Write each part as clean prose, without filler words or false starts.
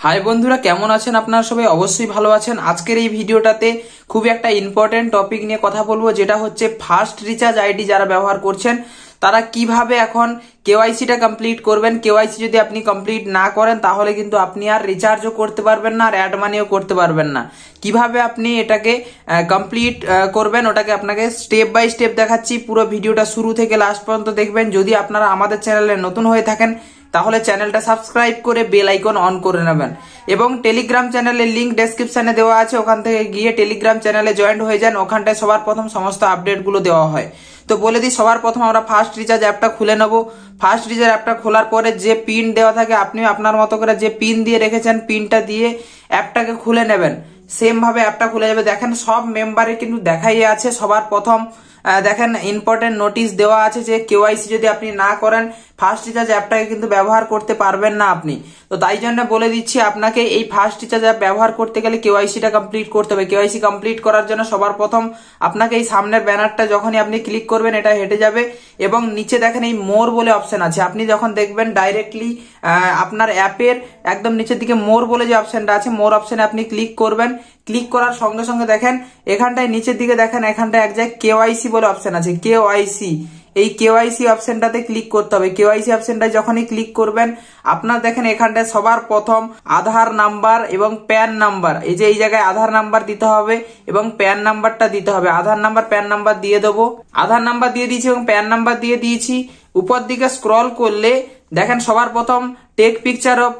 High বন্ধুরা, কেমন আছেন আপনারা? সবাই অবশ্যই ভালো আছেন। আজকের এই ভিডিওটাতে খুবই একটা ইম্পর্টেন্ট টপিক নিয়ে কথা বলবো, যেটা হচ্ছে ফার্স্ট রিচার্জ আইডি যারা ব্যবহার করছেন তারা কিভাবে এখন কেওয়াইসিটা কমপ্লিট করবেন। কেওয়াইসি যদি আপনি কমপ্লিট না করেন তাহলে কিন্তু আপনি আর রিচার্জও করতে পারবেন না, আর অ্যাড মানিও করতে পারবেন না। কিভাবে আপনি এটাকে কমপ্লিট করবেন ওটাকে আপনাকে স্টেপ বাই স্টেপ দেখাচ্ছি। পুরো ভিডিওটা শুরু থেকে লাস্ট পর্যন্ত দেখবেন। যদি আপনারা আমাদের চ্যানেলে নতুন হয়ে থাকেন তাহলে চ্যানেলটা সাবস্ক্রাইব করে বেল আইকন অন করে নেবেন, এবং টেলিগ্রাম চ্যানেলের লিংক ডেসক্রিপশনে দেওয়া আছে, ওখান থেকে গিয়ে টেলিগ্রাম চ্যানেলে জয়েন্ট হয়ে যান। ওখানটায় সবার প্রথম সমস্ত আপডেটগুলো দেওয়া হয়। তো বলে দিই, সবার প্রথম আমরা ফার্স্ট রিচার্জ অ্যাপটা খুলে নেব। ফার্স্ট রিচার্জ অ্যাপটা খোলার পরে যে পিন দেওয়া থাকে, আপনি আপনার মতো করে যে পিন দিয়ে রেখেছেন পিনটা দিয়ে অ্যাপটাকে খুলে নেবেন। সেম ভাবে অ্যাপটা খুলে যাবে। দেখেন সব মেম্বারে কিন্তু দেখাই আছে। সবার প্রথম দেখেন ইম্পর্টেন্ট নোটিশ দেওয়া আছে যে কেওয়াইসি যদি আপনি না করেন ফার্স্ট রিচার্জ অ্যাপটাকে কিন্তু ব্যবহার করতে পারবেন না আপনি। তো তাই জন্য বলে দিচ্ছি, আপনাকে এই ফার্স্ট রিচার্জ অ্যাপ ব্যবহার করতে গেলে কেওয়াইসিটা কমপ্লিট করতে হবে। কেওয়াইসি কমপ্লিট করার জন্য সবার প্রথম আপনাকে এই সামনের ব্যানারটা যখনই আপনি ক্লিক করবেন এটা হেঁটে যাবে, এবং নিচে দেখেন এই মোর বলে অপশন আছে। আপনি যখন দেখবেন ডাইরেক্টলি আপনার অ্যাপের একদম নিচের দিকে মোর বলে যে অপশনটা আছে, মোর অপশনে আপনি ক্লিক করবেন। ক্লিক করার সঙ্গে সঙ্গে দেখেন এখানটায় নিচের দিকে দেখেন এখানটায় এক জায়গায় কেওয়াইসি বলে অপশন আছে, কেওয়াইসি। এই কেওয়াইসি অপশনটাতে ক্লিক করতে হবে। কেওয়াইসি অপশনটায় যখনই ক্লিক করবেন আপনার দেখেন এখানটায় সবার প্রথম আধার নাম্বার এবং প্যান নাম্বার, এই যে এই জায়গায় আধার নাম্বার দিতে হবে এবং প্যান নাম্বারটা দিতে হবে। আধার নাম্বার প্যান নাম্বার দিয়ে দেবো। আধার নাম্বার দিয়ে দিয়েছি এবং প্যান নাম্বার দিয়ে দিয়েছি। উপর দিকে স্ক্রল করলে দেখেন সবার প্রথম take picture of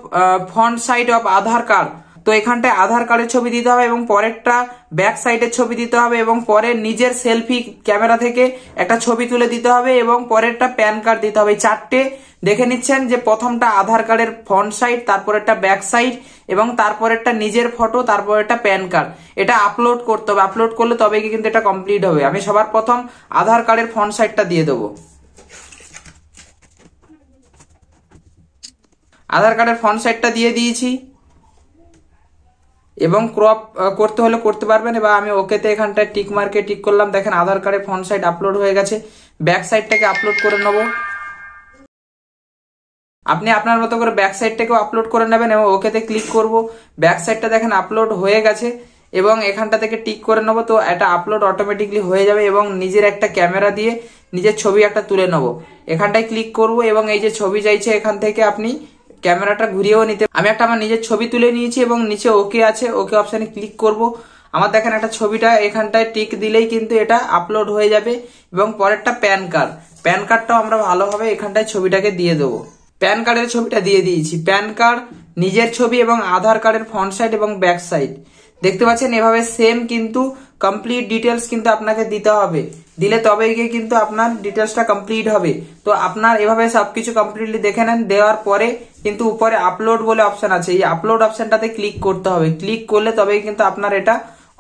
front side of Aadhaar card. তো এখানটায় আধার কার্ডের ছবি দিতে হবে এবং পরেরটা ব্যাক সাইডের ছবি দিতে হবে, এবং পরে নিজের সেলফি ক্যামেরা থেকে একটা ছবি তুলে দিতে হবে, এবং পরেরটা প্যান কার্ড দিতে হবে। চারটে দেখে নিচ্ছেন যে প্রথমটা আধার কার্ডের ফ্রন্ট সাইড, তারপরেরটা ব্যাক সাইড, এবং তারপরেরটা নিজের ফটো, তারপরেরটা প্যান কার্ড। এটা আপলোড করতে হবে। আপলোড করলে তবেই কিন্তু এটা কমপ্লিট হবে। আমি সবার প্রথম আধার কার্ডের ফ্রন্ট সাইডটা দিয়ে দেবো। আধার কার্ডের ফ্রন্ট সাইডটা দিয়ে দিয়েছি, এবং ক্রপ করতে হলে করতে পারবেন। এবার আমি ওকেতে এখানটায় টিক মার্কে টিক করলাম। দেখেন আধার কার্ডের ফ্রন্ট সাইড আপলোড হয়ে গেছে। ব্যাক সাইডটাকে আপলোড করে নেব। আপনি আপনার মতো করে ব্যাক সাইডটাকেও আপলোড করে নেবেন, এবং ওকেতে ক্লিক করব। ব্যাক সাইডটা দেখেন আপলোড হয়ে গেছে, এবং এখানটা থেকে টিক করে নেব। তো এটা আপলোড অটোমেটিকলি হয়ে যাবে, এবং নিজের একটা ক্যামেরা দিয়ে নিজের ছবি একটা তুলে নেব। এখানটায় ক্লিক করব, এবং এই যে ছবি চাইছে এখান থেকে আপনি ক্যামেরাটা ঘুরিয়েও নিতে। আমি একটা আমার নিজের ছবি তুলে নিয়েছি, এবং নিচে ওকে আছে, ওকে অপশানে ক্লিক করব। আমার দেখেন একটা ছবিটা এখানটায় টিক দিলেই কিন্তু এটা আপলোড হয়ে যাবে। এবং পরেরটা প্যান কার্ড। প্যান কার্ডটাও আমরা ভালোভাবে এখানটায় ছবিটাকে দিয়ে দেবো। প্যান কার্ডের ছবিটা দিয়ে দিয়েছি। প্যান কার্ড, নিজের ছবি এবং আধার কার্ডের ফ্রন্ট সাইড এবং ব্যাক সাইড দেখতে পাচ্ছেন। এভাবে সেম কিন্তু কমপ্লিট ডিটেলস কিন্তু আপনাকে দিতে হবে। দিলে তবেই গিয়ে কিন্তু আপনার ডিটেলসটা কমপ্লিট হবে। তো আপনার এভাবে সবকিছু কমপ্লিটলি দেখে নেন। দেওয়ার পরে কিন্তু উপরে আপলোড বলে অপশন আছে, এই আপলোড অপশনটাতে ক্লিক করতে হবে। ক্লিক করলে তবেই কিন্তু আপনার এটা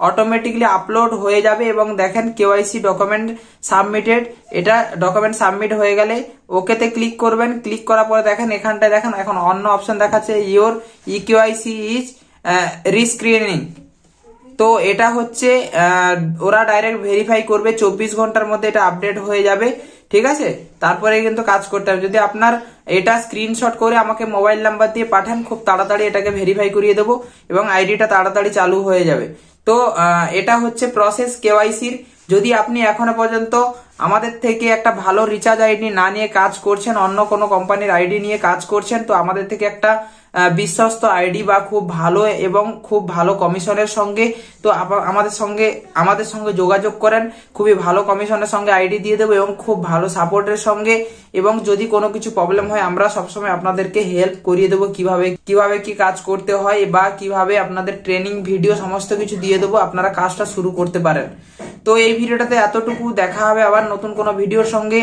অটোমেটিকলি আপলোড হয়ে যাবে। এবং দেখেন কেওয়াইসি ডকুমেন্ট সাবমিটেড, এটা ডকুমেন্ট সাবমিট হয়ে গেলে ওকেতে ক্লিক করবেন। ক্লিক করার পরে দেখেন এখানটায় দেখেন এখন অন্য অপশন দেখাচ্ছে, ইওর ইকেওয়াইসি ইজ রিস্ক্রিনিং। তো এটা হচ্ছে ওরা ডাইরেক্ট ভেরিফাই করবে, 24 ঘন্টার মধ্যে এটা আপডেট হয়ে যাবে। ঠিক আছে, তারপরে কিন্তু কাজ করতে হবে। যদি আপনার এটা স্ক্রিনশট করে আমাকে মোবাইল নাম্বার দিয়ে পাঠান, খুব তাড়াতাড়ি এটাকে ভেরিফাই করিয়ে দেবো, এবং আইডিটা তাড়াতাড়ি চালু হয়ে যাবে। তো এটা হচ্ছে প্রসেস কেওয়াইসির। যদি আপনি এখনো পর্যন্ত আমাদের থেকে একটা ভালো রিচার্জ আইডি না নিয়ে কাজ করছেন, অন্য কোনো কোম্পানির আইডি নিয়ে কাজ করছেন, তো আমাদের থেকে একটা বিশ্বস্ত আইডি বা খুব ভালো এবং খুব ভালো কমিশনের সঙ্গে তো আমাদের সঙ্গে যোগাযোগ করেন। খুবই ভালো কমিশনের সঙ্গে আইডি দিয়ে দেবো, এবং খুব ভালো সাপোর্টের সঙ্গে। এবং যদি কোনো কিছু প্রবলেম হয় আমরা সবসময় আপনাদেরকে হেল্প করিয়ে দেবো, কিভাবে কি কাজ করতে হয়, বা কিভাবে আপনাদের ট্রেনিং ভিডিও সমস্ত কিছু দিয়ে দেবো, আপনারা কাজটা শুরু করতে পারেন। তো এই ভিডিওটাতে এতটুকু। দেখা হবে আবার নতুন কোনো ভিডিওর সঙ্গে।